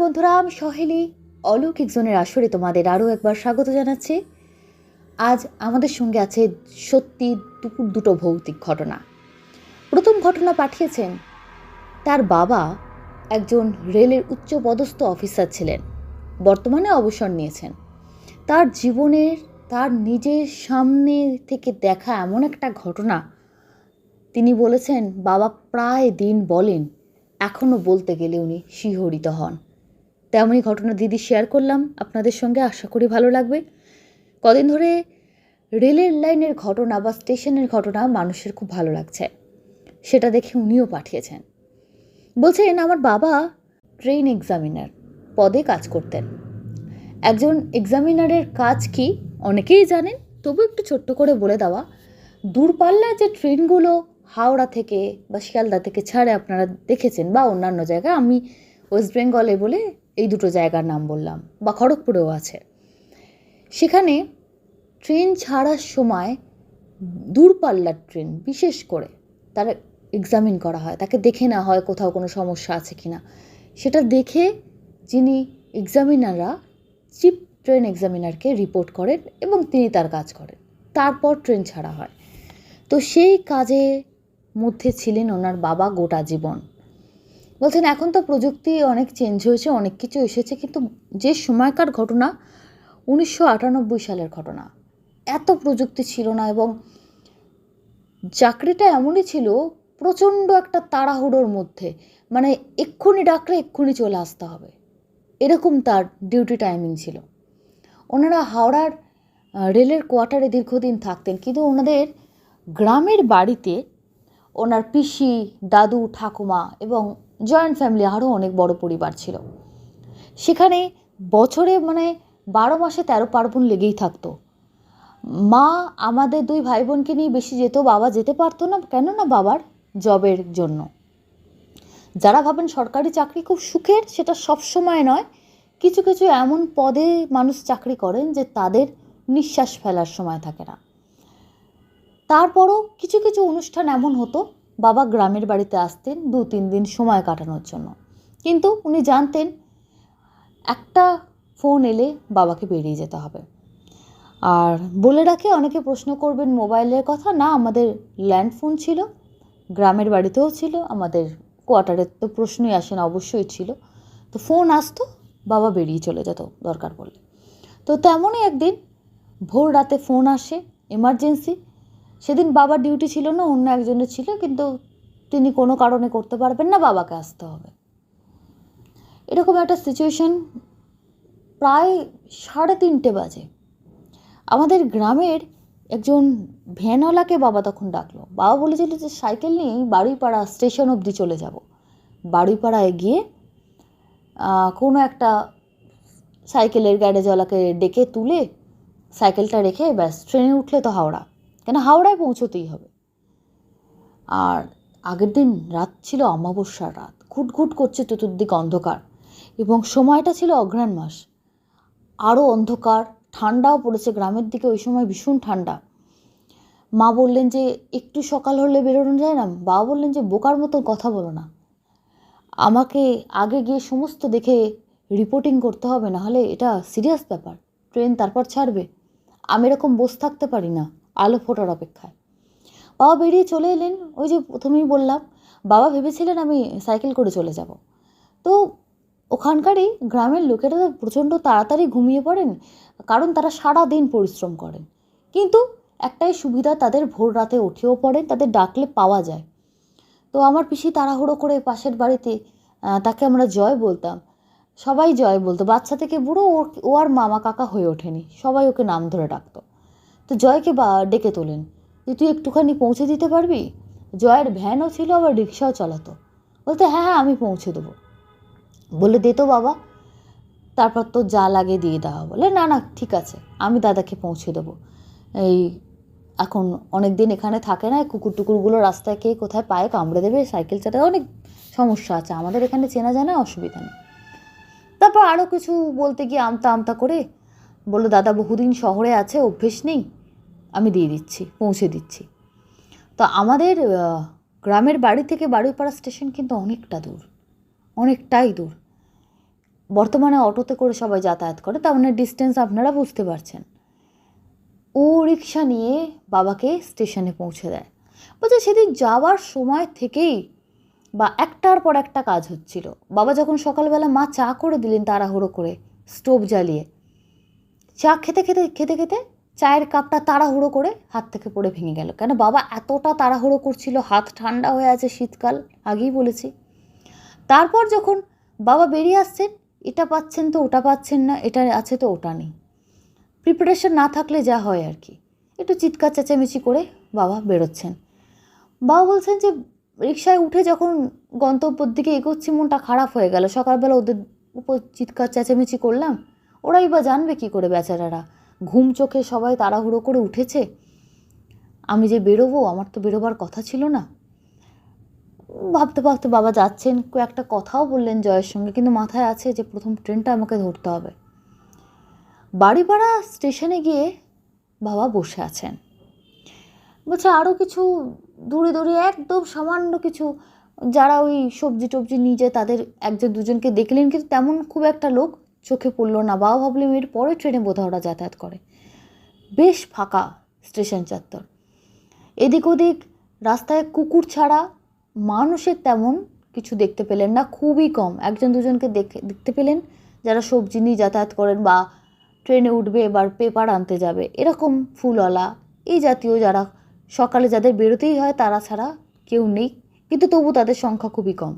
বন্ধুরা, আমি সহেলি অলৌকিক জোনের আসরে তোমাদের আরও একবার স্বাগত জানাচ্ছি। আজ আমাদের সঙ্গে আছে সত্যি দুটো ভৌতিক ঘটনা। প্রথম ঘটনা পাঠিয়েছেন তার বাবা, একজন রেলের উচ্চপদস্থ অফিসার ছিলেন, বর্তমানে অবসর নিয়েছেন। তার জীবনের তার নিজের সামনে থেকে দেখা এমন একটা ঘটনা, তিনি বলেছেন বাবা প্রায় দিন বলেন, এখনও বলতে গেলে উনি শিহরিত হন। তেমনই ঘটনা দিদি শেয়ার করলাম আপনাদের সঙ্গে, আশা করি ভালো লাগবে। কদিন ধরে রেলের লাইনের ঘটনা বা স্টেশনের ঘটনা মানুষের খুব ভালো লাগছে, সেটা দেখে উনিও পাঠিয়েছেন। বলছেন আমার বাবা ট্রেন এক্সামিনার পদে কাজ করতেন। একজন এক্সামিনারের কাজ কি অনেকেই জানেন, তবু একটু ছোট্ট করে বলে দেওয়া। দূরপাল্লার যে ট্রেনগুলো হাওড়া থেকে বা শিয়ালদা থেকে ছাড়ে আপনারা দেখেছেন, বা অন্যান্য জায়গায়, আমি ওয়েস্ট বেঙ্গলে বলে এই দুটো জায়গার নাম বললাম, বা খড়গপুরেও আছে। সেখানে ট্রেন ছাড়ার সময় দূরপাল্লার ট্রেন বিশেষ করে তারা এক্সামিন করা হয়, তাকে দেখে নেওয়া হয় কোথাও কোনো সমস্যা আছে কি না। সেটা দেখে যিনি এক্সামিনাররা চিফ ট্রেন এক্সামিনারকে রিপোর্ট করেন এবং তিনি তার কাজ করেন, তারপর ট্রেন ছাড়া হয়। তো সেই কাজের মধ্যে ছিলেন ওনার বাবা গোটা জীবন। বলছেন এখন তো প্রযুক্তি অনেক চেঞ্জ হয়েছে, অনেক কিছু এসেছে, কিন্তু যে সময়কার ঘটনা 1998 সালের ঘটনা, এত প্রযুক্তি ছিল না এবং চাকরিটা এমনই ছিল প্রচণ্ড একটা তাড়াহুড়োর মধ্যে, মানে এক্ষুনি ডাকলে এক্ষুনি চলে আসতে হবে, এরকম তার ডিউটি টাইমিং ছিল। ওনারা হাওড়ার রেলের কোয়ার্টারে দীর্ঘদিন থাকতেন, কিন্তু ওনাদের গ্রামের বাড়িতে ওনার পিসি, দাদু, ঠাকুমা এবং জয়েন্ট ফ্যামিলি, আরও অনেক বড় পরিবার ছিল। সেখানে বছরে 12 মাসে 13 পার্বণ লেগেই থাকতো। মা আমাদের 2 ভাই বোনকে নিয়ে বেশি যেত, বাবা যেতে পারতো না, কেননা বাবার জবের জন্য। যারা ভাবেন সরকারি চাকরি খুব সুখের, সেটা সব সময় নয়। কিছু কিছু এমন পদে মানুষ চাকরি করেন যে তাদের নিঃশ্বাস ফেলার সময় থাকে না। তারপরও কিছু কিছু অনুষ্ঠান এমন হতো, বাবা গ্রামের বাড়িতে আসতেন 2-3 দিন সময় কাটানোর জন্য, কিন্তু উনি জানতেন একটা ফোন এলে বাবাকে বেরিয়ে যেতে হবে। আর বলে রাখে, অনেকে প্রশ্ন করবেন মোবাইলের কথা, না আমাদের ল্যান্ড ফোন ছিল, গ্রামের বাড়িতেও ছিল, আমাদের কোয়ার্টারের তো প্রশ্নই আসে না, অবশ্যই ছিল। তো ফোন আসতো, বাবা বেরিয়ে চলে যেত দরকার পড়লে। তো তেমনই একদিন ভোর রাতে ফোন আসে, এমার্জেন্সি। সেদিন বাবার ডিউটি ছিল না, অন্য একজনের ছিল, কিন্তু তিনি কোনো কারণে করতে পারবেন না, বাবাকে আসতে হবে। এরকম একটা সিচুয়েশন। প্রায় 3:30 বাজে। আমাদের গ্রামের একজন ভ্যানওয়ালাকে বাবা তখন ডাকলো। বাবা বলেছিল যে সাইকেল নিয়েই বাড়িপাড়া স্টেশন অবধি চলে যাব। বাড়িপাড়ায় গিয়ে কোনো একটা সাইকেলের গ্যারেজওয়ালাকে ডেকে তুলে সাইকেলটা রেখে ব্যাস ট্রেনে উঠলে তো হাওড়া, কেন হাওড়ায় পৌঁছতেই হবে। আর আগের দিন রাত ছিল অমাবস্যার রাত, ঘুটঘুট করছে চতুর্দিক অন্ধকার, এবং সময়টা ছিল অঘ্রাণ মাস, আরও অন্ধকার, ঠান্ডাও পড়েছে গ্রামের দিকে ওই সময়, ভীষণ ঠান্ডা। মা বললেন যে একটু সকাল হলে বেরোনো যায় না? বাবা বললেন যে বোকার মতন কথা বলো না, আমাকে আগে গিয়ে সমস্ত দেখে রিপোর্টিং করতে হবে, না হলে এটা সিরিয়াস ব্যাপার, ট্রেন তারপর ছাড়বে, আমি এরকম বসে থাকতে পারি না আলো ফোটার অপেক্ষায়। বাবা বেরিয়ে চলে এলেন। ওই যে প্রথমেই বললাম, বাবা ভেবেছিলেন আমি সাইকেল করে চলে যাব। তো ওখানকারই গ্রামের লোকেরা তো প্রচণ্ড তাড়াতাড়ি ঘুমিয়ে পড়েন, কারণ তারা সারা দিন পরিশ্রম করেন। কিন্তু একটাই সুবিধা, তাদের ভোর রাতে উঠেও পড়েন, তাদের ডাকলে পাওয়া যায়। তো আমার পিসি তাড়াহুড়ো করে পাশের বাড়িতে, তাকে আমরা জয় বলতাম, সবাই জয় বলতো, বাচ্চা থেকে বুড়ো, ও আর মামা কাকা হয়ে ওঠেনি, সবাই ওকে নাম ধরে ডাকতো। তো জয়কে ডেকে তোলেন যে তুই একটুখানি পৌঁছে দিতে পারবি। জয়ের ভ্যানও ছিল, আবার রিক্সাও চালাতো। বলতে হ্যাঁ হ্যাঁ আমি পৌঁছে দেবো। বলে দে তো বাবা, তারপর তো যা লাগে দিয়ে দেওয়া। বলে না না ঠিক আছে, আমি দাদাকে পৌঁছে দেবো। এই এখন অনেক দিন এখানে থাকে না, কুকুর টুকুরগুলো রাস্তায় কে কোথায় পায়ে কামড়ে দেবে, সাইকেল চালাতে অনেক সমস্যা আছে, আমাদের এখানে চেনা জানা, অসুবিধা নেই। তারপর আরও কিছু বলতে গিয়ে আমতা আমতা করে বললো দাদা বহুদিন শহরে আছে, অভ্যেস নেই, আমি দিয়ে দিচ্ছি, পৌঁছে দিচ্ছি। তো আমাদের গ্রামের বাড়ি থেকে বাড়িপাড়া স্টেশন কিন্তু অনেকটা দূর, অনেকটাই দূর। বর্তমানে অটোতে করে সবাই যাতায়াত করে, তার মানে ডিস্টেন্স আপনারা বুঝতে পারছেন। ও রিক্সা নিয়ে বাবাকে স্টেশনে পৌঁছে দেয়। বলছে সেদিন যাওয়ার সময় থেকেই বা একটার পর একটা কাজ হচ্ছিল। বাবা যখন সকালবেলা মা চা করে দিলেন তাড়াহুড়ো করে স্টোভ জ্বালিয়ে, চা খেতে খেতে খেতে খেতে চায়ের কাপটা তাড়াহুড়ো করে হাত থেকে পড়ে ভেঙে গেল। কেন বাবা এতটা তাড়াহুড়ো করছিল, হাত ঠান্ডা হয়ে আছে, শীতকাল, আগেই বলেছি। তারপর যখন বাবা বেরিয়ে আসছেন, এটা পাচ্ছেন তো ওটা পাচ্ছেন না, এটা আছে তো ওটা নেই, প্রিপারেশন না থাকলে যা হয় আর কি, একটু চিৎকার চেঁচামেচি করে বাবা বেরোচ্ছেন। বাবা বলছেন যে রিকশায় উঠে যখন গন্তব্যের দিকে এগোচ্ছি মনটা খারাপ হয়ে গেল। সকালবেলা ওদের উপর চিৎকার চেঁচামেচি করলাম, ওরাই বা জানবে কী করে বেচারারা, ঘুম চোখে সবাই তাড়াহুড়ো করে উঠেছে, আমি যে বেরোবো, আমার তো বেরোবার কথা ছিল না। ভাবতে ভাবতে বাবা যাচ্ছেন, একটা কথাও বললেন জয়ের সঙ্গে, কিন্তু মাথায় আছে যে প্রথম ট্রেনটা আমাকে ধরতে হবে। বাড়িপাড়া স্টেশনে গিয়ে বাবা বসে আছেন। বলছে আরও কিছু দূরে দূরে একদম সামান্য কিছু যারা ওই সবজি টবজি নিয়ে যায় তাদের একজন দুজনকে দেখলেন, কিন্তু তেমন খুব একটা লোক চোখে পড়লো না। বাবা ভাবলেন এর পরে ট্রেনে বোধহয় ওরা যাতায়াত করে। বেশ ফাঁকা স্টেশন চত্বর, এদিক ওদিক রাস্তায় কুকুর ছাড়া মানুষের তেমন কিছু দেখতে পেলেন না, খুবই কম। একজন দুজনকে দেখতে পেলেন যারা সবজি নিয়ে যাতায়াত করেন বা ট্রেনে উঠবে এবার পেপার আনতে যাবে, এরকম ফুলওয়ালা এই জাতীয় যারা সকালে যাদের বেরোতেই হয় তারা ছাড়া কেউ নেই, কিন্তু তবু তাদের সংখ্যা খুবই কম।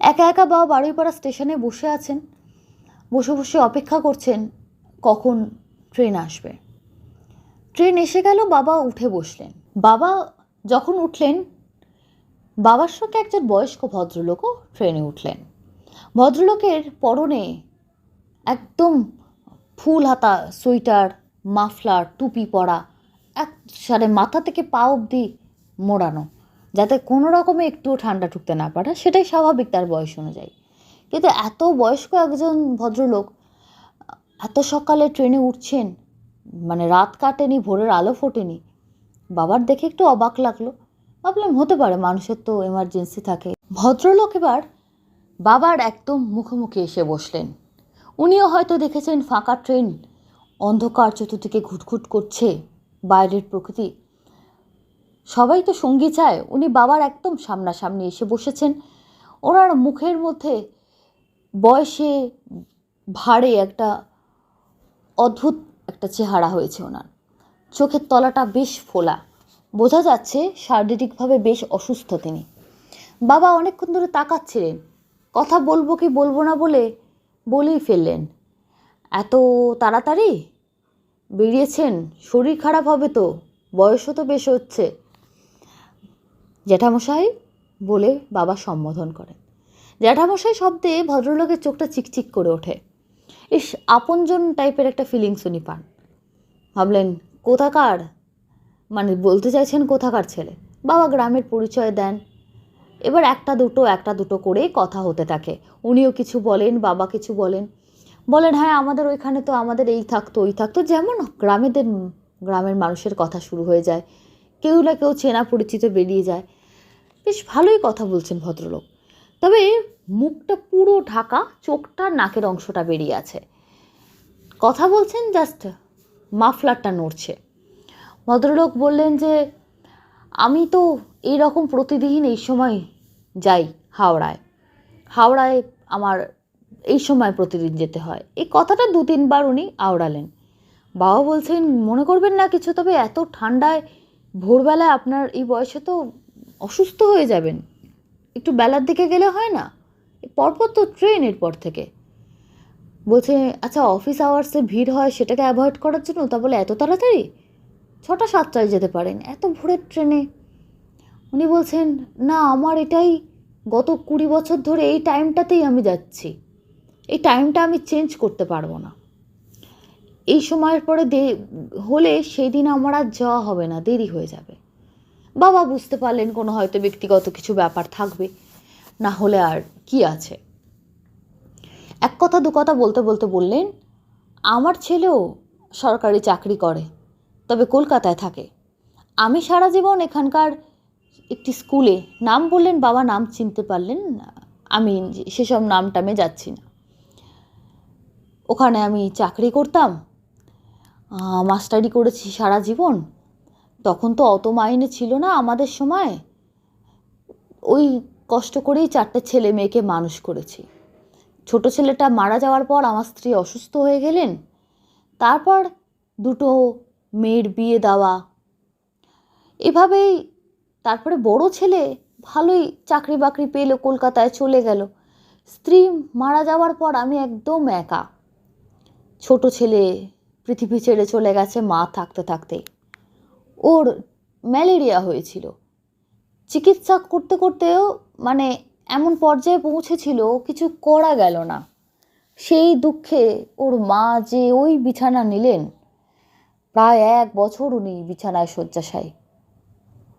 একা একা বাবা বারুইপাড়া স্টেশনে বসে আছেন, বসে বসে অপেক্ষা করছেন কখন ট্রেন আসবে। ট্রেন এসে গেল, বাবা উঠে বসলেন। বাবা যখন উঠলেন, বাবার সঙ্গে একজন বয়স্ক ভদ্রলোকও ট্রেনে উঠলেন। ভদ্রলোকের পরনে একদম ফুল হাতা সোয়েটার, মাফলার, টুপি পরা, সারে মাথা থেকে পা অবধি মোড়ানো, যাতে কোনো রকমে একটুও ঠান্ডা ঢুকতে না পারে, সেটাই স্বাভাবিক তার বয়স অনুযায়ী। কিন্তু এত বয়স্ক একজন ভদ্রলোক এত সকালে ট্রেনে উঠছেন, মানে রাত কাটেনি, ভোরের আলো ফোটেনি। বাবার দেখে একটু অবাক লাগলো। ভাবলাম হতে পারে, মানুষের তো এমার্জেন্সি থাকে। ভদ্রলোক এবার বাবার একদম মুখোমুখি এসে বসলেন। উনিও হয়তো দেখেছেন ফাঁকা ট্রেন, অন্ধকার চতুর্দিকে ঘুটঘুট করছে, বাইরের প্রকৃতি, সবাই তো সঙ্গী চায়। উনি বাবার একদম সামনাসামনি এসে বসেছেন। ওনার মুখের মধ্যে বয়সে ভারে একটা অদ্ভুত একটা চেহারা হয়েছে ওনার। চোখের তলাটা বেশ ফোলা, বোঝা যাচ্ছে শারীরিকভাবে বেশ অসুস্থ তিনি। বাবা অনেকক্ষণ ধরে তাকাচ্ছিলেন, কথা বলবো কি বলবো না বলেই ফেললেন, এত তাড়াতাড়ি বেরিয়েছেন, শরীর খারাপ হবে তো, বয়সও তো বেশ হচ্ছে। জ্যাঠামশাই বলে বাবা সম্বোধন করেন। জ্যাঠামশাই শব্দে ভদ্রলোকের চোখটা চিকচিক করে ওঠে। ইস, আপনজন টাইপের একটা ফিলিংস উনি পান। ভাবলেন কোথাকার, মানে বলতে চাইছেন কোথাকার ছেলে। বাবা গ্রামের পরিচয় দেন। এবার একটা দুটো করেই কথা হতে থাকে। উনিও কিছু বলেন, বাবা কিছু বলেন। হ্যাঁ আমাদের ওইখানে তো আমাদের এই থাকতো ওই থাকতো, যেমন গ্রামের মানুষের কথা শুরু হয়ে যায়, কেউ না কেউ চেনা পরিচিত বেরিয়ে যায়। বেশ ভালোই কথা বলছেন ভদ্রলোক, তবে মুখটা পুরো ঢাকা, চোখটা নাকের অংশটা বেরিয়ে আছে। কথা বলছেন জাস্ট মাফলারটা নড়ছে। ভদ্রলোক বললেন যে আমি তো এই রকম প্রতিদিন এই সময় যাই হাওড়ায় আমার এই সময় প্রতিদিন যেতে হয়। এই কথাটা 2-3 বার উনি আওড়ালেন। বাবা বলছেন মনে করবেন না কিছু, তবে এত ঠান্ডায় ভোরবেলায় আপনার এই বয়সে তো অসুস্থ হয়ে যাবেন, একটু বেলার দিকে গেলে হয় না? পরপর তো ট্রেন এর পর থেকে। বলছে আচ্ছা অফিস আওয়ার্সে ভিড় হয় সেটাকে অ্যাভয়েড করার জন্য, তা বলে এত তাড়াতাড়ি 6টা-7টায় যেতে পারেন, এত ভোরের ট্রেনে? উনি বলছেন না, আমার এটাই গত 20 বছর ধরে এই টাইমটাতেই আমি যাচ্ছি, এই টাইমটা আমি চেঞ্জ করতে পারবো না। এই সময়ের পরে হলে সেই দিন আমার আর যাওয়া হবে না, দেরি হয়ে যাবে। বাবা বুঝতে পারলেন কোনো হয়তো ব্যক্তিগত কিছু ব্যাপার থাকবে, না হলে আর কি আছে। এক কথা দু কথা বলতে বলতে বললেন আমার ছেলেও সরকারি চাকরি করে, তবে কলকাতায় থাকে। আমি সারা জীবন এখানকার একটি স্কুলে, নাম বললেন, বাবা নাম চিনতে পারলেন, আমি সেসব নামটামে যাচ্ছি না। ওখানে আমি চাকরি করতাম, মাস্টারি করেছি সারা জীবন। তখন তো অত মাইনে ছিল না আমাদের সময়, ওই কষ্ট করেই 4টে ছেলে মেয়েকে মানুষ করেছি। ছোট ছেলেটা মারা যাওয়ার পর আমার স্ত্রী অসুস্থ হয়ে গেলেন, তারপর 2টো মেয়ের বিয়ে দেওয়া, এভাবেই তারপরে বড় ছেলে ভালোই চাকরি বাকরি পেলো, কলকাতায় চলে গেল। স্ত্রী মারা যাওয়ার পর আমি একদম একা। ছোট ছেলে পৃথিবী ছেড়ে চলে গেছে মা থাকতে থাকতে। ওর ম্যালেরিয়া হয়েছিল, চিকিৎসা করতে করতেও মানে এমন পর্যায়ে পৌঁছেছিল কিছু করা গেল না। সেই দুঃখে ওর মা যে ওই বিছানা নিলেন, প্রায় 1 বছর উনি বিছানায় শয্যাশায়ী।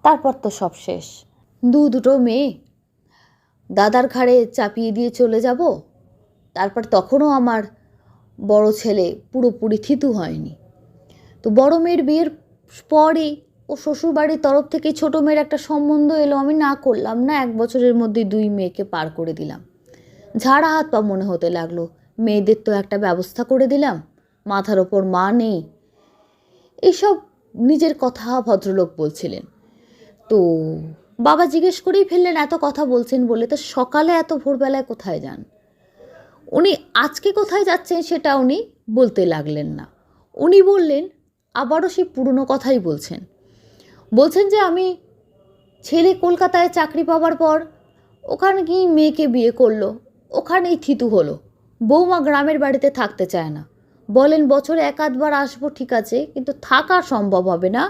তারপর তো সব শেষ। দুটো মেয়ে দাদার ঘাড়ে চাপিয়ে দিয়ে চলে যাব। তারপর তখনও আমার বড় ছেলে পুরোপুরি থিতু হয়নি। তো বড় মেয়ের বিয়ের পরই ও শ্বশুরবাড়ির তরফ থেকে ছোট মেয়ের একটা সম্বন্ধ এলো, আমি না করলাম না। 1 বছরের মধ্যে 2 মেয়েকে পার করে দিলাম। ঝাড়া হাত পা মনে হতে লাগলো। মেয়েদের তো একটা ব্যবস্থা করে দিলাম, মাথার ওপর মা নেই। এইসব নিজের কথা ভদ্রলোক বলছিলেন। তো বাবা জিজ্ঞেস করেই ফেললেন, এত কথা বলছেন বলে তো সকালে এত ভোরবেলায় কোথায় যান? উনি আজকে কোথায় যাচ্ছেন সেটা উনি বলতে লাগলেন না। উনি বললেন, আবারও সেই পুরনো কথাই বলছেন যে আমি ছেলে কলকাতায় চাকরি পাওয়ার পর ওখানে গিয়ে মেয়েকে বিয়ে করলো, ওখানেই থিতু হলো। বৌমা গ্রামের বাড়িতে থাকতে চায় না, বলেন বছরে 1-8বার আসবো ঠিক আছে, কিন্তু থাকা সম্ভব হবে না।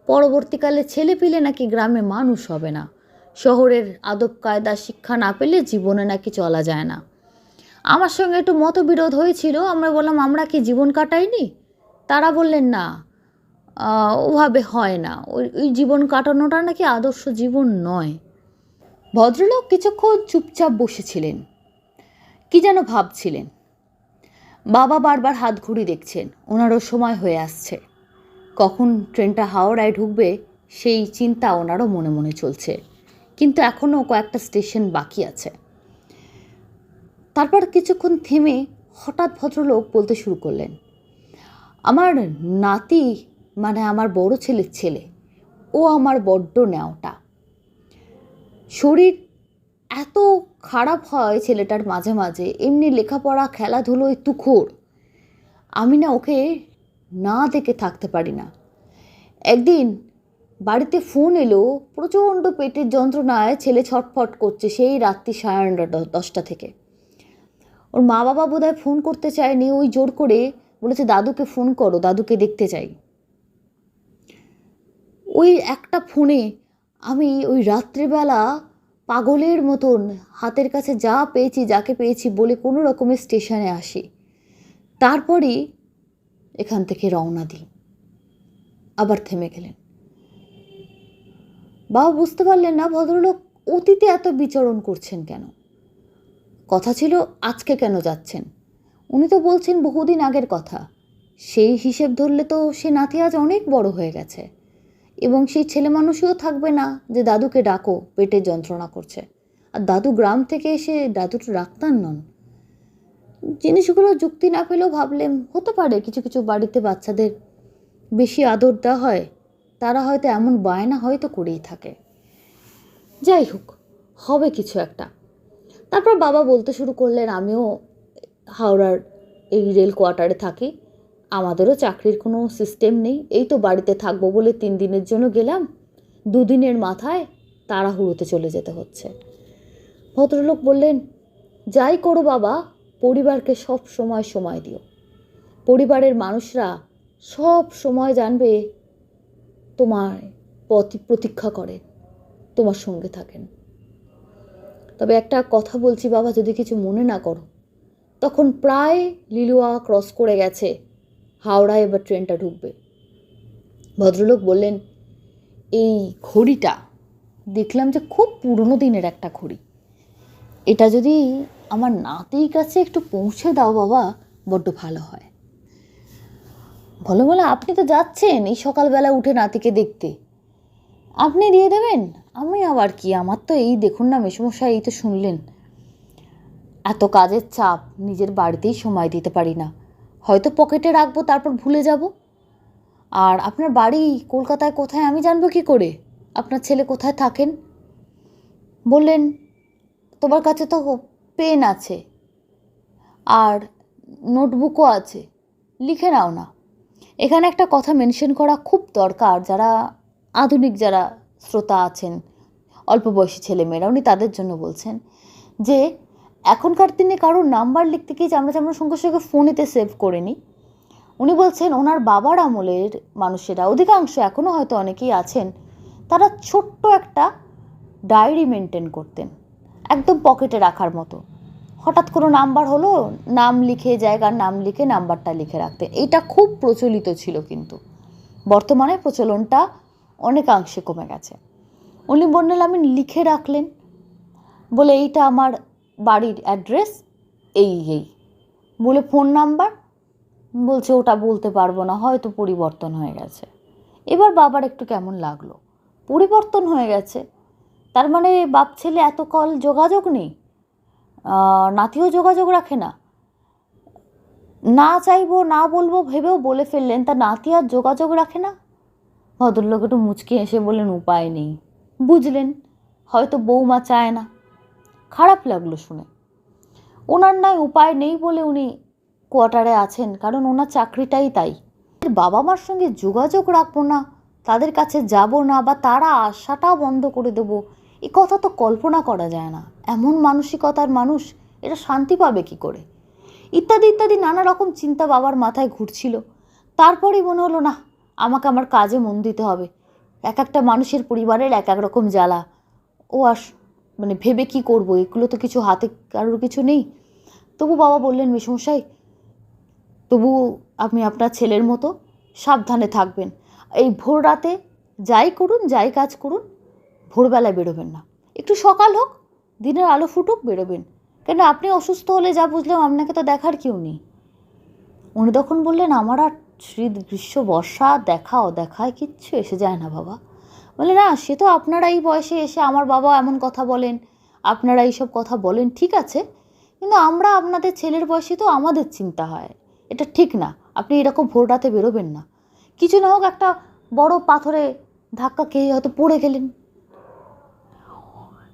পরবর্তীকালে ছেলে পিলে নাকি গ্রামে মানুষ হবে না, শহরের আদব কায়দা শিক্ষা না পেলে জীবনে নাকি চলা যায় না। আমার সঙ্গে একটু মতবিরোধ হয়েছিল। আমরা বললাম, আমরা কি জীবন কাটাইনি? তারা বললেন না, ওভাবে হয় না, ওই জীবন কাটানোটা নাকি আদর্শ জীবন নয়। ভদ্রলোক কিছুক্ষণ চুপচাপ বসেছিলেন, কি যেন ভাবছিলেন। বাবা বারবার হাত ঘড়ি দেখছেন, ওনারও সময় হয়ে আসছে। কখন ট্রেনটা হাওড়ায় ঢুকবে সেই চিন্তা ওনারও মনে মনে চলছে, কিন্তু এখনও কয়েকটা স্টেশন বাকি আছে। তারপর কিছুক্ষণ থেমে হঠাৎ ভদ্রলোক বলতে শুরু করলেন, আমার নাতি মানে আমার বড় ছেলের ছেলে, ও আমার বড্ড ন্যাওটা। শরীর এত খারাপ হয় ছেলেটার মাঝে মাঝে, এমনি লেখাপড়া খেলাধুলোয় তুখোড়। আমি না ওকে না দেখে থাকতে পারি না। একদিন বাড়িতে ফোন এলো, প্রচণ্ড পেটের যন্ত্রণায় ছেলে ছটফট করছে সেই রাত্রি 9:30-10টা থেকে। ওর মা বাবা বোধহয় ফোন করতে চায়নি, ওই জোর করে বলেছে দাদুকে ফোন করো, দাদুকে দেখতে চাই। ওই একটা ফোনে আমি ওই রাত্রিবেলা পাগলের মতন হাতের কাছে যা পেয়েছি যাকে পেয়েছি বলে কোনো রকমের স্টেশনে আসি, তারপরই এখান থেকে রওনা দিই। আবার থেমে গেলেন। বাবা বুঝতে পারলেন না ভদ্রলোক অতীতে এত বিচরণ করছেন কেন। কথা ছিল আজকে কেন যাচ্ছেন। উনি তো বলছেন বহুদিন আগের কথা। সেই হিসেব ধরলে তো সে নাতি আজ অনেক বড় হয়ে গেছে, এবং সেই ছেলে মানুষও থাকবে না যে দাদুকে ডাকো, পেটের যন্ত্রণা করছে। আর দাদু গ্রাম থেকে এসে দাদুর ডাক্তার নন। জিনিসগুলো যুক্তি না পেলেও ভাবলেন হতে পারে কিছু কিছু বাড়িতে বাচ্চাদের বেশি আদর দেওয়া হয়, তারা হয়তো এমন বায়না হয়তো করেই থাকে। যাই হোক, হবে কিছু একটা। তারপর বাবা বলতে শুরু করলেন, আমিও হাওড়ার এই রেল কোয়ার্টারে থাকি, আমাদেরও চাকরির কোনো সিস্টেম নেই। এই তো বাড়িতে থাকবো বলে 3 দিনের জন্য গেলাম, 2 দিনের মাথায় তাড়াহুড়োতে চলে যেতে হচ্ছে। ভদ্রলোক বললেন, যাই করো বাবা, পরিবারকে সব সময় সময় দিও। পরিবারের মানুষরা সব সময় জানবে তোমার প্রতীক্ষা করেন, তোমার সঙ্গে থাকেন। তবে একটা কথা বলছি বাবা, যদি কিছু মনে না করো। তখন প্রায় লিলুয়া ক্রস করে গেছে, হাওড়ায় এবার ট্রেনটা ঢুকবে। ভদ্রলোক বললেন, এই ঘড়িটা দেখলাম যে খুব পুরনো দিনের একটা ঘড়ি, এটা যদি আমার নাতির কাছে একটু পৌঁছে দাও বাবা, বড্ড ভালো হয়। বলে আপনি তো যাচ্ছেন এই সকালবেলা উঠে নাতিকে দেখতে, আপনি দিয়ে দেবেন। আমি আবার কি, আমার তো এই দেখুন না মেসোমশাই, এই তো শুনলেন। এত কাজের চাপ, নিজের বাড়িতেই সময় দিতে পারি না, হয়তো পকেটে রাখবো তারপর ভুলে যাব। আর আপনার বাড়ি কলকাতায় কোথায় আমি জানবো কি করে? আপনার ছেলে কোথায় থাকেন? বললেন, তোমার কাছে তো পেন আছে আর নোটবুকও আছে, লিখে নাও না। এখানে একটা কথা মেনশন করা খুব দরকার, যারা আধুনিক যারা শ্রোতা আছেন, অল্প বয়সী ছেলেমেয়েরা, উনি তাদের জন্য বলছেন যে এখনকার দিনে কারোর নাম্বার লিখতে গিয়ে আমরা সঙ্গে সঙ্গে ফোনেতে সেভ করে নিই। উনি বলছেন ওনার বাবার আমলের মানুষেরা, অধিকাংশ এখনও হয়তো অনেকেই আছেন, তারা ছোট্ট একটা ডায়েরি মেনটেন করতেন, একদম পকেটে রাখার মতো। হঠাৎ কোনো নাম্বার হলো, নাম লিখে, জায়গার নাম লিখে নাম্বারটা লিখে রাখতেন। এটা খুব প্রচলিত ছিল, কিন্তু বর্তমানে প্রচলনটা অনেকাংশে কমে গেছে। উনি বললেন আমি লিখে রাখলেন, বলে এইটা আমার বাড়ির অ্যাড্রেস, এই বলে ফোন নাম্বার, বলছে ওটা বলতে পারবো না, হয়তো পরিবর্তন হয়ে গেছে। এবার বাবার একটু কেমন লাগলো, পরিবর্তন হয়ে গেছে, তার মানে বাপ ছেলে এত কল যোগাযোগ নেই, নাতিও যোগাযোগ রাখে না, না চাইবো না বলবো ভেবেও বলে ফেললেন, তা নাতি আর যোগাযোগ রাখে না। ভদ্রলোক একটু মুচকি এসে বললেন উপায় নেই। বুঝলেন হয়তো বৌমা চায় না। খারাপ লাগলো শুনে। ওনার নয় উপায় নেই বলে উনি কোয়ার্টারে আছেন, কারণ ওনার চাকরিটাই তাই। বাবা মার সঙ্গে যোগাযোগ রাখবো না, তাদের কাছে যাব না, বা তারা আসাটাও বন্ধ করে দেবো, এ কথা তো কল্পনা করা যায় না। এমন মানসিকতার মানুষ এটা শান্তি পাবে কি করে? ইত্যাদি ইত্যাদি নানা রকম চিন্তা বাবার মাথায় ঘুরছিল। তারপরেই মনে হলো না, আমাকে আমার কাজে মন দিতে হবে। এক একটা মানুষের পরিবারের এক এক রকম জ্বালা, ও মানে ভেবে কি করব, এগুলো তো কিছু হাতে কারোর কিছু নেই। তবু বাবা বললেন মেসমশাই, তবু আপনি আপনার ছেলের মতো সাবধানে থাকবেন। এই ভোর রাতে যাই করুন, যাই কাজ করুন, ভোরবেলায় বেরোবেন না, একটু সকাল হোক, দিনের আলো ফুটুক, বেরোবেন। কেন আপনি অসুস্থ হলে যা বুঝলাম আপনাকে তো দেখার কেউ নেই। উনি তখন বললেন আমার আর শীত গ্রীষ্ম বর্ষা দেখা অদেখায় কিচ্ছু এসে যায় না বাবা। বলে না, সে তো আপনারা এই বয়সে এসে আমার বাবা এমন কথা বলেন, আপনারা এইসব কথা বলেন, ঠিক আছে, কিন্তু আমরা আপনাদের ছেলের বয়সে তো আমাদের চিন্তা হয়, এটা ঠিক না, আপনি এরকম ভোর রাতে বেরোবেন না। কিছু না হোক একটা বড় পাথরে ধাক্কা খেয়ে হয়তো পড়ে গেলেন।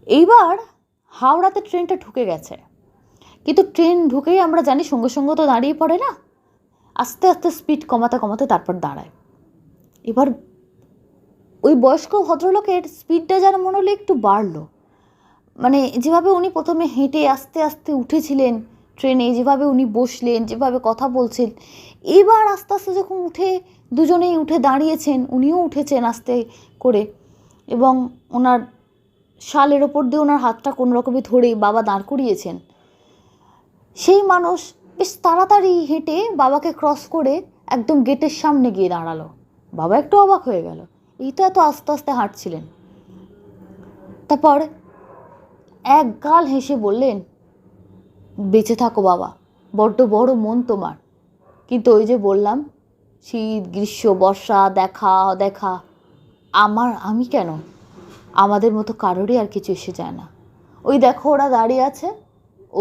এইবার হাওড়াতে ট্রেনটা ঢুকে গেছে, কিন্তু ট্রেন ঢুকেই আমরা জানি সঙ্গে সঙ্গে তো দাঁড়িয়ে পড়ে না, আস্তে আস্তে স্পিড কমাতে কমাতে তারপর দাঁড়ায়। এবার ওই বয়স্ক ভদ্রলোকের স্পিডটা যেন মনে হলো একটু বাড়লো, মানে যেভাবে উনি প্রথমে হেঁটে আস্তে আস্তে উঠেছিলেন ট্রেনে, যেভাবে উনি বসলেন, যেভাবে কথা বলছেন, এবার আস্তে আস্তে যখন দুজনেই উঠে দাঁড়িয়েছেন, উনিও উঠেছেন আস্তে করে, এবং ওনার শালের ওপর দিয়ে ওনার হাতটা কোনো রকমে ধরে বাবা দাঁড় করিয়েছেন। সেই মানুষ বেশ তাড়াতাড়ি হেঁটে বাবাকে ক্রস করে একদম গেটের সামনে গিয়ে দাঁড়ালো। বাবা একটু অবাক হয়ে গেল, এই তো এত আস্তে আস্তে হাঁটছিলেন। তারপর এক গাল হেসে বললেন, বেঁচে থাকো বাবা, বড্ড বড় মন তোমার, কিন্তু ওই যে বললাম শীত গ্রীষ্ম বর্ষা দেখা অদেখা, আমি কেন, আমাদের মতো কারোরই আর কিছু এসে যায় না। ওই দেখো ওরা দাঁড়িয়ে আছে,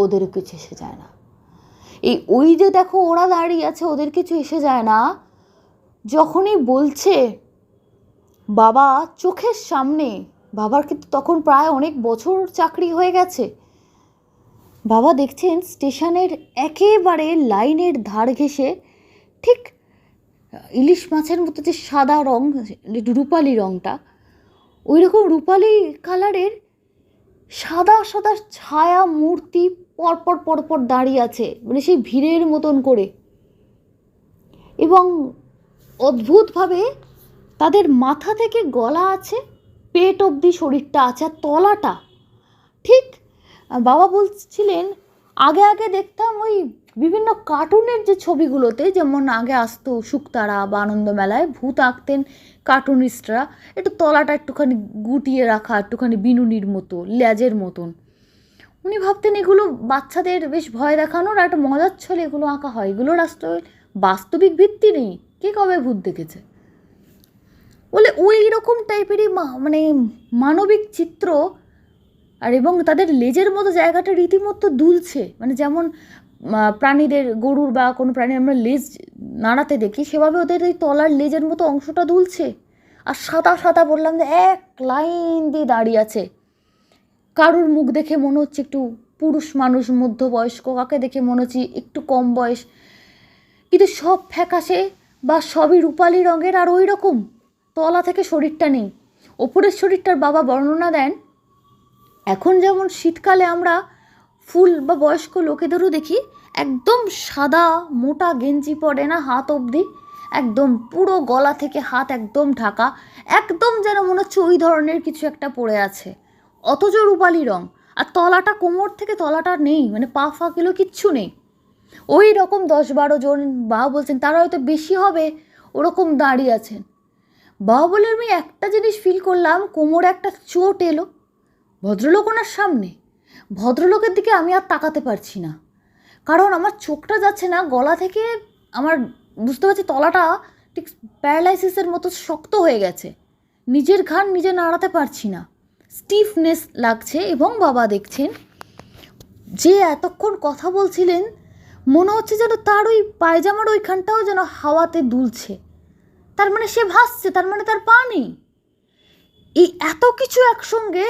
ওদেরও কিছু এসে যায় না। ওই যে দেখো ওরা দাঁড়িয়ে আছে, ওদের কিছু এসে যায় না, যখনই বলছে বাবা চোখের সামনে, বাবার কিন্তু তখন প্রায় অনেক বছর চাকরি হয়ে গেছে, বাবা দেখছেন স্টেশনের একেবারে লাইনের ধার ঘেঁষে ঠিক ইলিশ মাছের মতো যে সাদা রং, রূপালি রংটা, ওই রকম রূপালি কালারের সাদা সাদা ছায়া মূর্তি পরপর পরপর দাঁড়িয়ে আছে, মানে সেই ভিড়ের মতন করে, এবং অদ্ভুতভাবে তাদের মাথা থেকে গলা আছে, পেট অবধি শরীরটা আছে, আর তলাটা ঠিক বাবা বলছিলেন আগে আগে দেখতাম ওই বিভিন্ন কার্টুনের যে ছবিগুলোতে, যেমন আগে আসতো শুকতারা বা আনন্দমেলায় ভূত আঁকতেন কার্টুনিস্টরা, একটু তলাটা একটুখানি গুটিয়ে রাখা, একটুখানি বিনুনির মতো, লেজের মতন। উনি ভাবতেন এগুলো বাচ্চাদের বেশ ভয় দেখানোর একটা মজার ছলে এগুলো আঁকা হয়, এগুলোর আসলে বাস্তবিক ভিত্তি নেই, কে কবে ভূত দেখেছে। বলে ওই রকম টাইপেরই মানে মানবিক চিত্র আর এবং তাদের লেজের মতো জায়গাটা রীতিমতো দুলছে, মানে যেমন প্রাণীদের, গরুর বা কোনো প্রাণী আমরা লেজ নাড়াতে দেখি, সেভাবে ওদের এই তলার লেজের মতো অংশটা দুলছে। আর সাদা সাদা বললাম যে এক লাইন দিয়ে দাঁড়িয়ে আছে। কারুর মুখ দেখে মনে হচ্ছে একটু পুরুষ মানুষ, মধ্যবয়স্ক, কাকে দেখে মনে হচ্ছে একটু কম বয়স, কিন্তু সব ফ্যাকাশে বা সবই রূপালি রঙের। আর ওই রকম তলা থেকে শরীরটা নেই, ওপরের শরীরটার বাবা বর্ণনা দেন এখন যেমন শীতকালে আমরা ফুল বা বয়স্ক লোকেদেরও দেখি একদম সাদা মোটা গেঞ্জি পরে না হাত অবধি, একদম পুরো গলা থেকে হাত একদম ঢাকা, একদম যেন মনে হচ্ছে ওই ধরনের কিছু একটা পড়ে আছে, অথচ রূপালি রং। আর তলাটা কোমর থেকে তলাটা নেই, মানে পা ফাঁকিলো কিচ্ছু নেই। ওই রকম 10-12 জন, বাবা বলছেন তারা হয়তো বেশি হবে, ওরকম দাঁড়িয়ে আছেন। বাবা বলে আমি একটা জিনিস ফিল করলাম, কোমরে একটা চোট এলো ভদ্রলোক ওনার সামনে, ভদ্রলোকের দিকে আমি আর তাকাতে পারছি না, কারণ আমার চোখটা যাচ্ছে না গলা থেকে, আমার বুঝতে পারছি তলাটা ঠিক প্যারালাইসিসের মতো শক্ত হয়ে গেছে, নিজের ঘাড় নিজে নাড়াতে পারছি না, স্টিফনেস লাগছে। এবং বাবা দেখছেন যে এতক্ষণ কথা বলছিলেন মনে হচ্ছে যেন তার ওই পায়জামার ওইখানটাও যেন হাওয়াতে দুলছে, তার মানে সে ভাসছে, তার মানে তার পা নেই। এই এত কিছু একসঙ্গে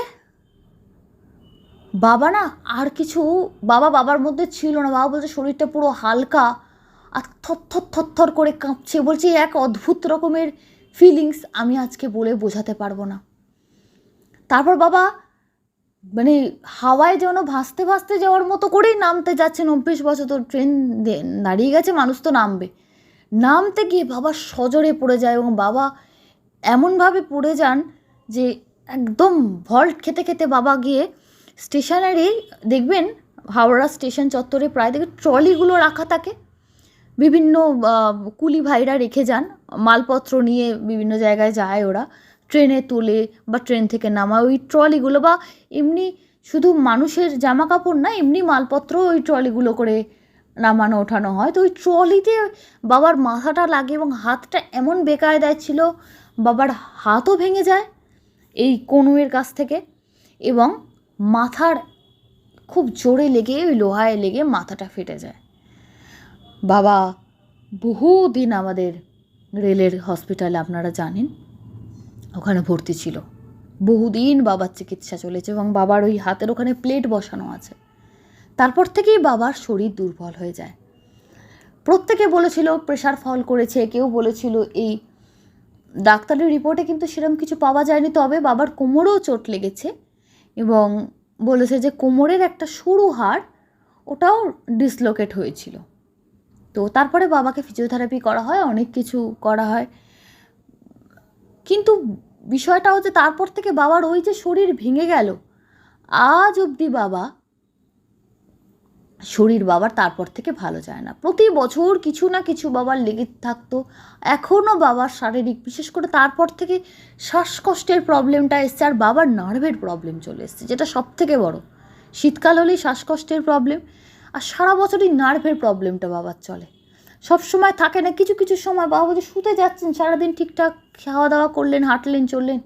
বাবা না আর কিছু, বাবার মধ্যে ছিল না। বাবা বলছে শরীরটা পুরো হালকা আর থর করে কাঁপছে, বলছে এক অদ্ভুত রকমের ফিলিংস আমি আজকে বলে বোঝাতে পারবো না। তারপর বাবা মানে হাওয়ায় যেন ভাসতে ভাসতে যাওয়ার মতো করেই নামতে যাচ্ছেন। 29 বছর তো ট্রেন দাঁড়িয়ে গেছে, মানুষ তো নামবে, নামতে গিয়ে বাবা সজোরে পড়ে যায় এবং বাবা এমনভাবে পড়ে যান যে একদম ভল্ট খেতে খেতে বাবা গিয়ে স্টেশনেরই দেখবেন হাওড়া স্টেশন চত্বরে প্রায় দেখবেন ট্রলিগুলো রাখা থাকে, বিভিন্ন কুলি ভাইরা রেখে যান, মালপত্র নিয়ে বিভিন্ন জায়গায় যায় ওরা, ট্রেনে তোলে বা ট্রেন থেকে নামায় ওই ট্রলিগুলো, বা এমনি শুধু মানুষের জামা কাপড় না, এমনি মালপত্র ওই ট্রলিগুলো করে নামানো ওঠানো হয়। তো ওই ট্রলিতে বাবার মাথাটা লাগে এবং হাতটা এমন বেকায়দায় ছিল, বাবার হাতও ভেঙে যায় এই কনুয়ের কাছ থেকে, এবং মাথার খুব জোরে লেগে ওই লোহায় লেগে মাথাটা ফেটে যায়। বাবা বহুদিন আমাদের রেলের হসপিটালে, আপনারা জানেন, ওখানে ভর্তি ছিল, বহুদিন বাবার চিকিৎসা চলেছে এবং বাবার ওই হাতের ওখানে প্লেট বসানো আছে। তারপর থেকেই বাবার শরীর দুর্বল হয়ে যায়। প্রত্যেকে বলেছিল প্রেশার ফল করেছে, কেউ বলেছিল এই, ডাক্তারের রিপোর্টে কিন্তু সেরকম কিছু পাওয়া যায়নি, তবে বাবার কোমরেও চোট লেগেছে এবং বলেছে যে কোমরের একটা সরু হাড় ওটাও ডিসলোকেট হয়েছিল। তো তারপরে বাবাকে ফিজিওথেরাপি করা হয়, অনেক কিছু করা হয়, কিন্তু বিষয়টা হচ্ছে তারপর থেকে বাবার ওই যে শরীর ভেঙে গেল, আজ অবধি বাবার তারপর থেকে ভালো যায় না। প্রতি বছর কিছু না কিছু বাবার লেগে থাকতো। এখনও বাবার শারীরিক, বিশেষ করে তারপর থেকে শ্বাসকষ্টের প্রবলেমটা এসছে, আর বাবার নার্ভের প্রবলেম চলে এসছে, যেটা সব থেকে বড়। শীতকাল হলেই শ্বাসকষ্টের প্রবলেম, আর সারা বছরই নার্ভের প্রবলেমটা বাবার চলে, সব সময় থাকে না। কিছু কিছু সময় বাবা বলছে শুতে যাচ্ছেন, সারাদিন ঠিকঠাক খাওয়া দাওয়া করলেন, হাঁটলেন, চললেন,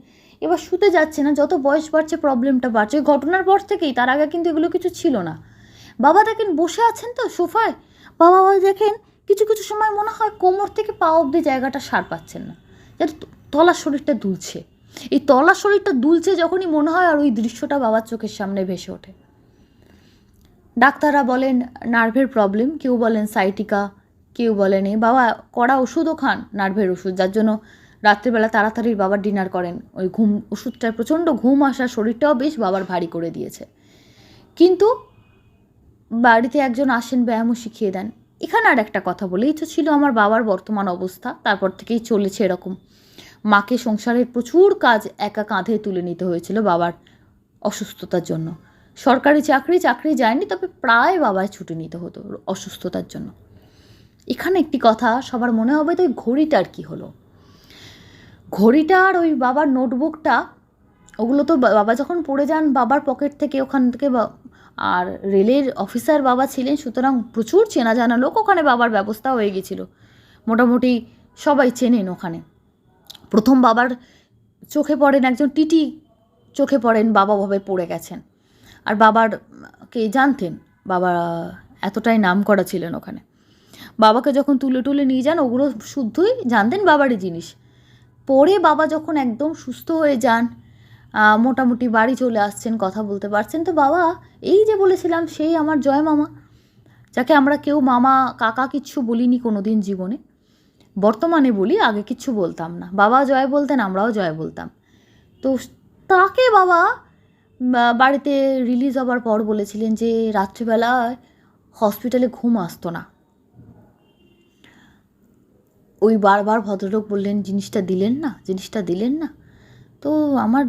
এবার শুতে যাচ্ছে না, যত বয়স বাড়ছে প্রবলেমটা বাড়ছে। ওই ঘটনার পর থেকেই, তার আগে কিন্তু এগুলো কিছু ছিল না। বাবা দেখেন বসে আছেন তো সোফায়, বাবা দেখেন কিছু কিছু সময় মনে হয় কোমর থেকে পা অবধি জায়গাটা সার পাচ্ছেন না, যাতে তলার শরীরটা দুলছে। এই তলার শরীরটা দুলছে যখনই মনে হয়, আর ওই দৃশ্যটা বাবার চোখের সামনে ভেসে ওঠে। ডাক্তাররা বলেন নার্ভের প্রবলেম, কেউ বলেন সাইটিকা, কেউ বলেন বাবা কড়া ওষুধও খান, নার্ভের ওষুধ, যার জন্য রাত্রিবেলা তাড়াতাড়ি বাবার ডিনার করেন। ওই ঘুম ওষুধটায় প্রচণ্ড ঘুম আসা, শরীরটাও বেশ বাবার ভারী করে দিয়েছে। কিন্তু বাড়িতে একজন আসেন, ব্যায়ামও শিখিয়ে দেন। এখানে আর একটা কথা বলেই তো ছিল আমার বাবার বর্তমান অবস্থা, তারপর থেকেই চলেছে এরকম। মাকে সংসারের প্রচুর কাজ একা কাঁধে তুলে নিতে হয়েছিল বাবার অসুস্থতার জন্য। সরকারি চাকরি যায়নি, তবে প্রায় বাবায় ছুটি নিতে হতো অসুস্থতার জন্য। এখানে একটি কথা সবার মনে হবে, তো ওই ঘড়িটার কী হলো? ঘড়িটার ওই বাবার নোটবুকটা, ওগুলো তো বাবা যখন পড়ে যান বাবার পকেট থেকে, ওখান থেকে, আর রেলের অফিসার বাবা ছিলেন, সুতরাং প্রচুর চেনা জানা লোক ওখানে, বাবার ব্যবস্থা হয়ে গেছিল, মোটামুটি সবাই চেনেন ওখানে। প্রথম বাবার চোখে পড়েন একজন টিটি, চোখে পড়েন বাবা ভাবে পড়ে গেছেন। আর বাবার কে জানতেন, বাবা এতটাই নাম করা ছিলেন ওখানে। বাবাকে যখন তুলে তুলে নিয়ে যান, ওগুলো শুদ্ধই জানতেন বাবারই জিনিস। পরে বাবা যখন একদম সুস্থ হয়ে যান, মোটামুটি বাড়ি চলে আসছেন, কথা বলতে পারছেন, তো বাবা এই যে বলেছিলাম সেই আমার জয় মামা, যাকে আমরা কেউ মামা কাকা কিচ্ছু বলিনি কোনো দিন জীবনে, বর্তমানে বলি, আগে কিচ্ছু বলতাম না। বাবা জয় বলতেন, আমরাও জয় বলতাম। তো তাকে বাবা বাড়িতে রিলিজ হবার পর বলেছিলেন যে রাত্রিবেলায় হসপিটালে ঘুম আসতো না। ওই বারবার ভদ্রলোক বললেন জিনিসটা দিলেন না। তো আমার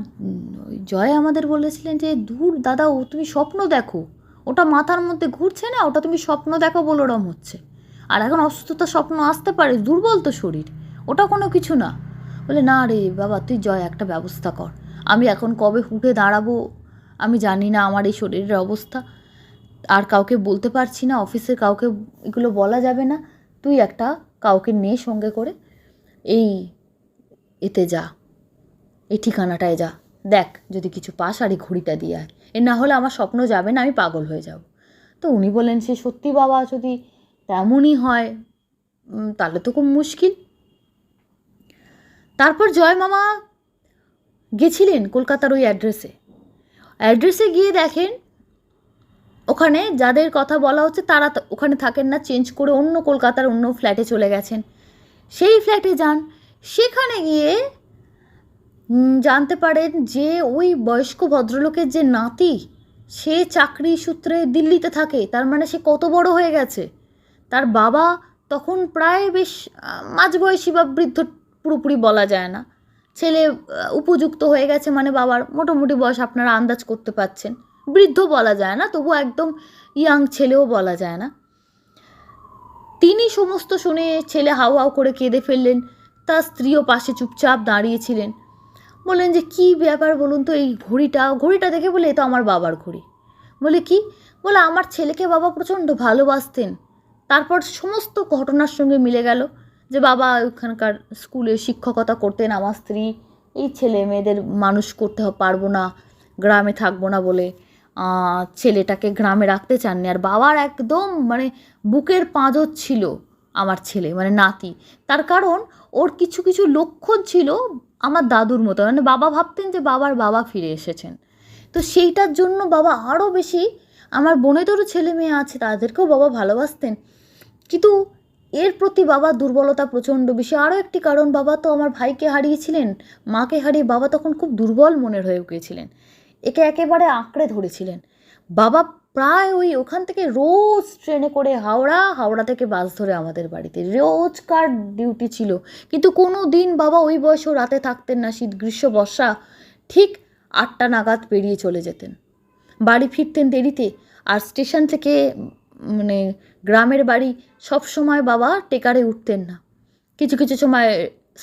ওই জয় আমাদের বলেছিলেন যে দূর দাদা, ও তুমি স্বপ্ন দেখো, ওটা মাথার মধ্যে ঘুরছে না, ওটা তুমি স্বপ্ন দেখো বলে ওরম হচ্ছে। আর এখন অসুস্থতা স্বপ্ন আসতে পারে, দুর্বল তো শরীর, ওটা কোনো কিছু না। বলে না রে বাবা, তুই জয় একটা ব্যবস্থা কর, আমি এখন কবে উঠে দাঁড়াবো আমি জানি না, আমার এই শরীরের অবস্থা আর কাউকে বলতে পারছি না, অফিসের কাউকে এগুলো বলা যাবে না, তুই একটা কাউকে নিয়ে সঙ্গে করে এই এতে যা, এই ঠিকানাটায় যা, দেখ যদি কিছু পাস আর এই ঘড়িটা দিয়ে আয়, এ না হলে আমার স্বপ্ন যাবে না, আমি পাগল হয়ে যাব। তো উনি বলেন সে সত্যি বাবা, যদি তেমনই হয় তাহলে তো খুব মুশকিল। তারপর জয় মামা গেছিলেন কলকাতার ওই অ্যাড্রেসে গিয়ে দেখেন ওখানে যাদের কথা বলা হচ্ছে তারা ওখানে থাকেন না, চেঞ্জ করে অন্য কলকাতার অন্য ফ্ল্যাটে চলে গেছেন। সেই ফ্ল্যাটে যান, সেখানে গিয়ে জানতে পারেন যে ওই বয়স্ক ভদ্রলোকের যে নাতি, সে চাকরি সূত্রে দিল্লিতে থাকে। তার মানে সে কত বড় হয়ে গেছে। তার বাবা তখন প্রায় বেশ মাঝবয়সী বা বৃদ্ধ পুরোপুরি বলা যায় না, ছেলে উপযুক্ত হয়ে গেছে, মানে বাবার মোটামুটি বয়স আপনারা আন্দাজ করতে পারছেন, বৃদ্ধ বলা যায় না, তবু একদম ইয়াং ছেলেও বলা যায় না। তিনি সমস্ত শুনে ছেলে হাউ হাউ করে কেঁদে ফেললেন। তার স্ত্রীও পাশে চুপচাপ দাঁড়িয়েছিলেন। বললেন যে কী ব্যাপার বলুন তো, এই ঘড়িটা দেখে বলে এ তো আমার বাবার ঘড়ি। বলে কি? বলে আমার ছেলেকে বাবা প্রচণ্ড ভালোবাসতেন। তারপর সমস্ত ঘটনার সঙ্গে মিলে গেল যে বাবা ওখানকার স্কুলে শিক্ষকতা করতেন, আমার স্ত্রী এই ছেলে মেয়েদের মানুষ করতে পারবো না, গ্রামে থাকবো না বলে ছেলেটাকে গ্রামে রাখতে চাননি। আর বাবার একদম মানে বুকের পাঁজর ছিল আমার ছেলে, মানে নাতি। তার কারণ ওর কিছু কিছু লক্ষণ ছিল আমার দাদুর মতো, মানে বাবা ভাবতেন যে বাবা ফিরে এসেছেন। তো সেইটার জন্য বাবা আরও বেশি, আমার বোনেদেরও ছেলে মেয়ে আছে, তাদেরকেও বাবা ভালোবাসতেন, কিন্তু এর প্রতি বাবার দুর্বলতা প্রচণ্ড বেশি। আরও একটি কারণ, বাবা তো আমার ভাইকে হারিয়েছিলেন, মাকে হারিয়ে বাবা তখন খুব দুর্বল মনের হয়ে গিয়েছিলেন, একে একেবারে আঁকড়ে ধরেছিলেন। বাবা প্রায় ওখান থেকে রোজ ট্রেনে করে হাওড়া থেকে বাস ধরে আমাদের বাড়িতে, রোজকার ডিউটি ছিল। কিন্তু কোনো দিন বাবা ওই বয়সেও রাতে থাকতেন না, শীত গ্রীষ্ম বর্ষা ঠিক 8টা নাগাদ পেরিয়ে চলে যেতেন, বাড়ি ফিরতেন দেরিতে। আর স্টেশন থেকে মানে গ্রামের বাড়ি সব সময় বাবা টেকারে উঠতেন না, কিছু কিছু সময়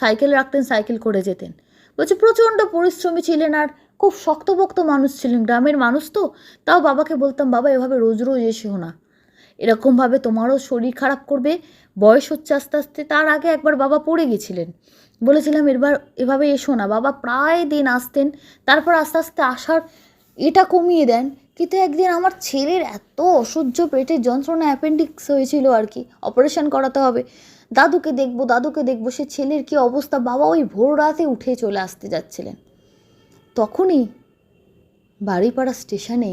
সাইকেল রাখতেন, সাইকেল করে যেতেন। বলছে প্রচণ্ড পরিশ্রমী ছিলেন আর খুব শক্তপোক্ত মানুষ ছিলেন, গ্রামের মানুষ তো। তাও বাবাকে বলতাম, বাবা এভাবে রোজ রোজ এসো না, এরকমভাবে তোমারও শরীর খারাপ করবে, বয়স হচ্ছে আস্তে আস্তে। তার আগে একবার বাবা পড়ে গেছিলেন, বলেছিলাম এভাবে এসো না। বাবা প্রায় দিন আসতেন, তারপর আস্তে আস্তে আসার এটা কমিয়ে দেন। কিন্তু একদিন আমার ছেলের এত অসহ্য পেটের যন্ত্রণা, অ্যাপেন্ডিক্স হয়েছিল আর কি, অপারেশন করাতে হবে, দাদুকে দেখবো, সে ছেলের কি অবস্থা। বাবা ওই ভোর রাতে উঠে চলে আসতে যাচ্ছিলেন, তখনই বাড়িপাড়া স্টেশনে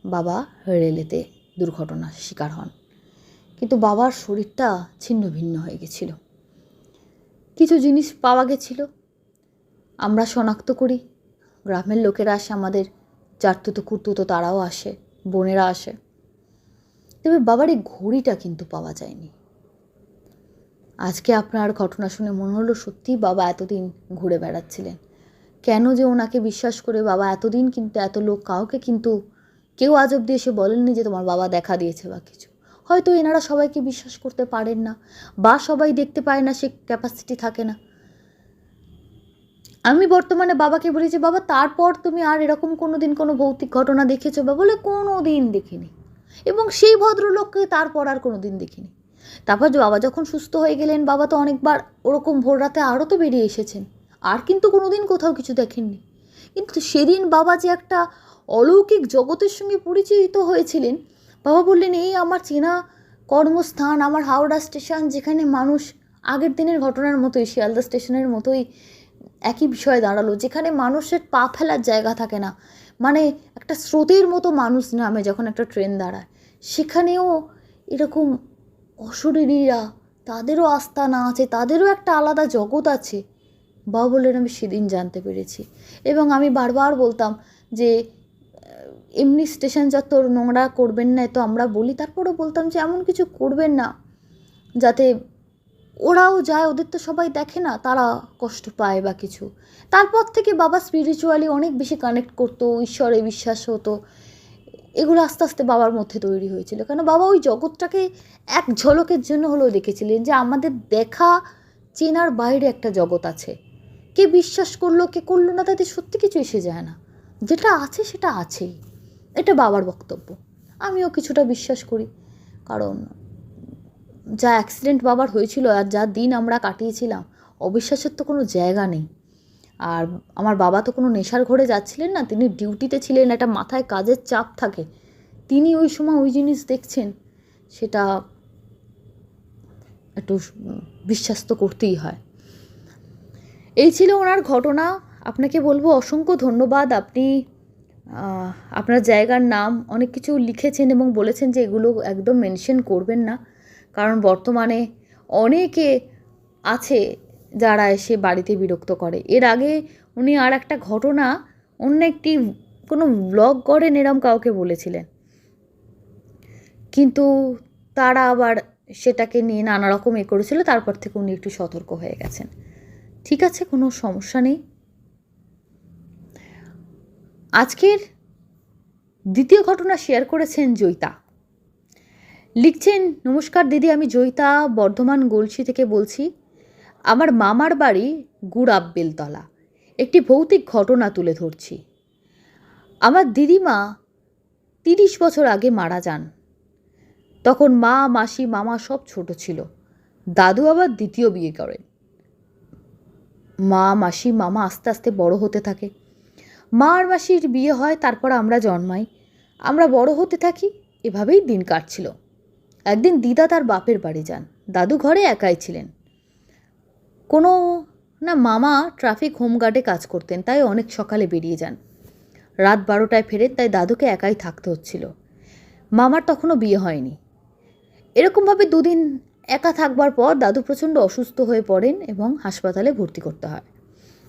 বাবা রেলেতে দুর্ঘটনার শিকার হন। কিন্তু বাবার শরীরটা ছিন্ন ভিন্ন হয়ে গেছিল। কিছু জিনিস পাওয়া গেছিল, আমরা শনাক্ত করি, গ্রামের লোকেরা আসে, আমাদের চারতুতো কুর্তুতো তারাও আসে, বোনেরা আসে, তবে বাবার এই ঘড়িটা কিন্তু পাওয়া যায়নি। আজকে আপনার ঘটনা শুনে মনে হলো সত্যিই বাবা এতদিন ঘুরে বেড়াচ্ছিলেন। কেন যে ওনাকে বিশ্বাস করে বাবা এতদিন, কিন্তু এত লোক কাউকে কিন্তু কেউ আজ অব্দি এসে বলেননি যে তোমার বাবা দেখা দিয়েছে বা কিছু। হয়তো এনারা সবাইকে বিশ্বাস করতে পারেন না, বা সবাই দেখতে পায় না, সে ক্যাপাসিটি থাকে না। আমি বর্তমানে বাবাকে বলি যে বাবা তারপর তুমি আর এরকম কোনো দিন কোনো ভৌতিক ঘটনা দেখেছো? বা বলে কোনো দিন দেখিনি, এবং সেই ভদ্রলোককে তারপর আর কোনো দিন দেখিনি। তারপর বাবা যখন সুস্থ হয়ে গেলেন, বাবা তো অনেকবার ওরকম ভোর রাতে আরও তো বেরিয়ে এসেছেন, আর কিন্তু কোনো দিন কোথাও কিছু দেখেননি। কিন্তু সেদিন বাবা যে একটা অলৌকিক জগতের সঙ্গে পরিচিত হয়েছিলেন। বাবা বললেন, এই আমার চেনা কর্মস্থান, আমার হাওড়া স্টেশন, যেখানে মানুষ আগের দিনের ঘটনার মতোই, শিয়ালদা স্টেশনের মতোই একই বিষয়ে দাঁড়ালো, যেখানে মানুষের পা ফেলার জায়গা থাকে না, মানে একটা স্রোতের মতো মানুষ নামে যখন একটা ট্রেন দাঁড়ায়, সেখানেও এরকম অশরীরীরা, তাদেরও আস্তানা আছে, তাদেরও একটা আলাদা জগৎ আছে। বাবা বললেন, আমি সেদিন জানতে পেরেছি। এবং আমি বারবার বলতাম যে এমনি স্টেশন চত্বর নোংরা করবেন না, তো আমরা বলি, তারপরেও বলতাম যে এমন কিছু করবেন না যাতে ওরাও যায়, ওদের তো সবাই দেখে না, তারা কষ্ট পায় বা কিছু। তারপর থেকে বাবা স্পিরিচুয়ালি অনেক বেশি কানেক্ট করতো, ঈশ্বরে বিশ্বাস হতো। এগুলো আস্তে আস্তে বাবার মধ্যে তৈরি হয়েছিল, কেন বাবা ওই জগৎটাকে এক ঝলকের জন্য হলেও দেখেছিলেন যে আমাদের দেখা চেনার বাইরে একটা জগৎ আছে। কে বিশ্বাস করলো কে করলো না তাতে সত্যি কিছু এসে যায় না, যেটা আছে সেটা আছেই। এটা বাবার বক্তব্য। আমিও কিছুটা বিশ্বাস করি, কারণ যা অ্যাক্সিডেন্ট বাবার হয়েছিল আর যা দিন আমরা কাটিয়েছিলাম, অবিশ্বাসের তো কোনো জায়গা নেই। আর আমার বাবা তো কোনো নেশার ঘরে যাচ্ছিলেন না, তিনি ডিউটিতে ছিলেন, একটা মাথায় কাজের চাপ থাকে, তিনি ওই সময় ওই জিনিস দেখছেন, সেটা একটু বিশ্বাস তো করতেই হয়। এই ছিল ওনার ঘটনা। আপনাকে বলবো অসংখ্য ধন্যবাদ। আপনি আপনার জায়গার নাম অনেক কিছু লিখেছেন এবং বলেছেন যে এগুলো একদম মেনশন করবেন না, কারণ বর্তমানে অনেকে আছে যারা এসে বাড়িতে বিরক্ত করে। এর আগে উনি আর একটা ঘটনা অন্য একটি কোনো ব্লগ করেন এরম কাউকে বলেছিলেন, কিন্তু তারা আবার সেটাকে নিয়ে নানা রকম করেছিল। তারপর থেকে উনি একটু সতর্ক হয়ে গেছেন। ঠিক আছে, কোনো সমস্যা নেই। আজকের দ্বিতীয় ঘটনা শেয়ার করেছেন জয়িতা। লিখছেন, নমস্কার দিদি, আমি জয়িতা বর্ধমান গলসি থেকে বলছি। আমার মামার বাড়ি গুড়াব বেলতলা। একটি ভৌতিক ঘটনা তুলে ধরছি। আমার দিদিমা 30 বছর আগে মারা যান। তখন মা, মাসি, মামা সব ছোট ছিল। দাদু আবার দ্বিতীয় বিয়ে করেন। মা, মাসি, মামা আস্তে আস্তে বড় হতে থাকে। মা আর মাসির বিয়ে হয়, তারপর আমরা জন্মাই, আমরা বড় হতে থাকি, এভাবেই দিন কাটছিল। একদিন দিদা তার বাপের বাড়ি যান। দাদু ঘরে একাই ছিলেন। মামা ট্রাফিক হোমগার্ডে কাজ করতেন, তাই অনেক সকালে বেরিয়ে যান। রাত 12টায় ফেরেন, তাই দাদুকে একাই থাকতে হচ্ছিল। মামার তখনও বিয়ে হয়নি। এরকমভাবে 2 দিন একা থাকবার পর দাদু প্রচণ্ড অসুস্থ হয়ে পড়েন এবং হাসপাতালে ভর্তি করতে হয়।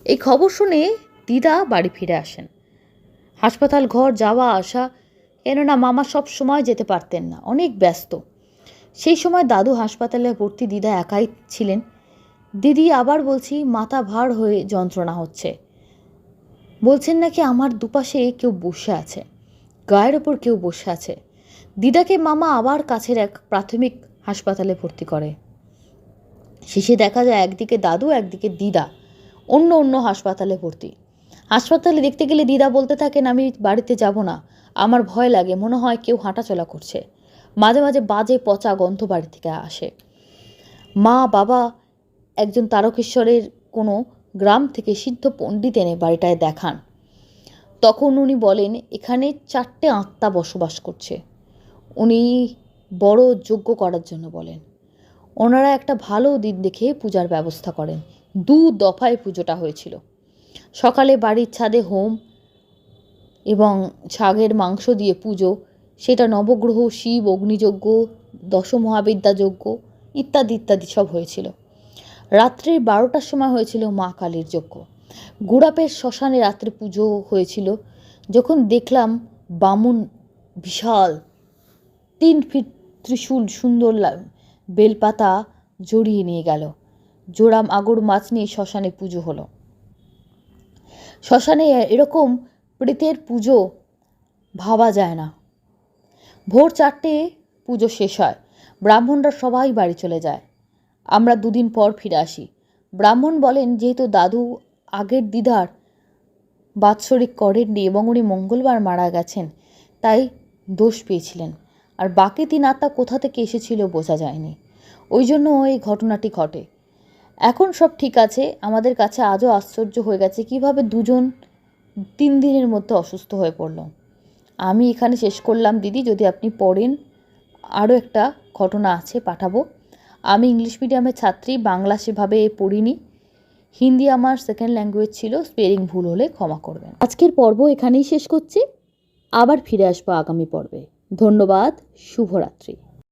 এই খবর শুনে দিদা বাড়ি ফিরে আসেন। হাসপাতাল ঘর যাওয়া আসা, কেননা মামা সব সময় যেতে পারতেন না, অনেক ব্যস্ত। সেই সময় দাদু হাসপাতালে ভর্তি, দিদা একাই ছিলেন। দিদি আবার বলছি মাথা ভার হয়ে যন্ত্রণা হচ্ছে, বলছেন নাকি আমার দুপাশে কেউ বসে আছে, গায়ের ওপর কেউ বসে আছে। দিদাকে মামা আবার কাছের এক প্রাথমিক হাসপাতালে ভর্তি করে। শেষে দেখা যায় একদিকে দাদু, একদিকে দিদা অন্য অন্য হাসপাতালে ভর্তি। হাসপাতালে দেখতে গেলে দিদা বলতে থাকেন, আমি বাড়িতে যাব না, আমার ভয় লাগে, মনে হয় কেউ হাঁটাচলা করছে। মাঝে মাঝে বাজে পচা গন্ধ বাড়ি থেকে আসে। মা বাবা একজন তারকেশ্বরের কোনো গ্রাম থেকে সিদ্ধ পণ্ডিত এনে বাড়িটায় দেখান। তখন উনি বলেন এখানে 4টে আত্মা বসবাস করছে। উনি বড় যজ্ঞ করার জন্য বলেন। ওনারা একটা ভালো দিন দেখে পূজার ব্যবস্থা করেন। 2 দফায় পুজোটা হয়েছিল। সকালে বাড়ির ছাদে হোম এবং ছাগের মাংস দিয়ে পুজো, সেটা নবগ্রহ, শিব, অগ্নিযজ্ঞ, দশমহাবিদ্যা যজ্ঞ ইত্যাদি ইত্যাদি সব হয়েছিল। রাত্রে 12টার সময় হয়েছিল মা কালীর যজ্ঞ। গুড়াপের শ্মশানে রাত্রে পুজো হয়েছিল। যখন দেখলাম বামুন বিশাল 3 ফিট ত্রিশূল, সুন্দর বেলপাতা জড়িয়ে নিয়ে গেল। জোড়াম আগর মাছ নিয়ে শ্মশানে পুজো হলো। শ্মশানে এরকম প্রেতের পুজো ভাবা যায় না। ভোর 4টে পুজো শেষ হয়। ব্রাহ্মণরা সবাই বাড়ি চলে যায়। আমরা 2 দিন পর ফিরে আসি। ব্রাহ্মণ বলেন, যেহেতু দাদু আগের দিদার বাৎসরিক করেননি এবং উনি মঙ্গলবার মারা গেছেন, তাই দোষ পেয়েছিলেন। আর বাকি 3 আত্মা কোথা থেকে এসেছিল বোঝা যায়নি, ওই জন্য এই ঘটনাটি ঘটে। এখন সব ঠিক আছে। আমাদের কাছে আজও আশ্চর্য হয়ে গেছে কিভাবে 2জন 3 দিনের মধ্যে অসুস্থ হয়ে পড়ল। আমি এখানে শেষ করলাম দিদি, যদি আপনি পড়েন আরও একটা ঘটনা আছে পাঠাবো। আমি ইংলিশ মিডিয়ামের ছাত্রী, বাংলা সেভাবে পড়িনি, হিন্দি আমার সেকেন্ড ল্যাঙ্গুয়েজ ছিল, স্পেলিং ভুল হলে ক্ষমা করবেন। আজকের পর্ব এখানেই শেষ করছি, আবার ফিরে আসবো আগামী পর্বে। ধন্যবাদ, শুভরাত্রি।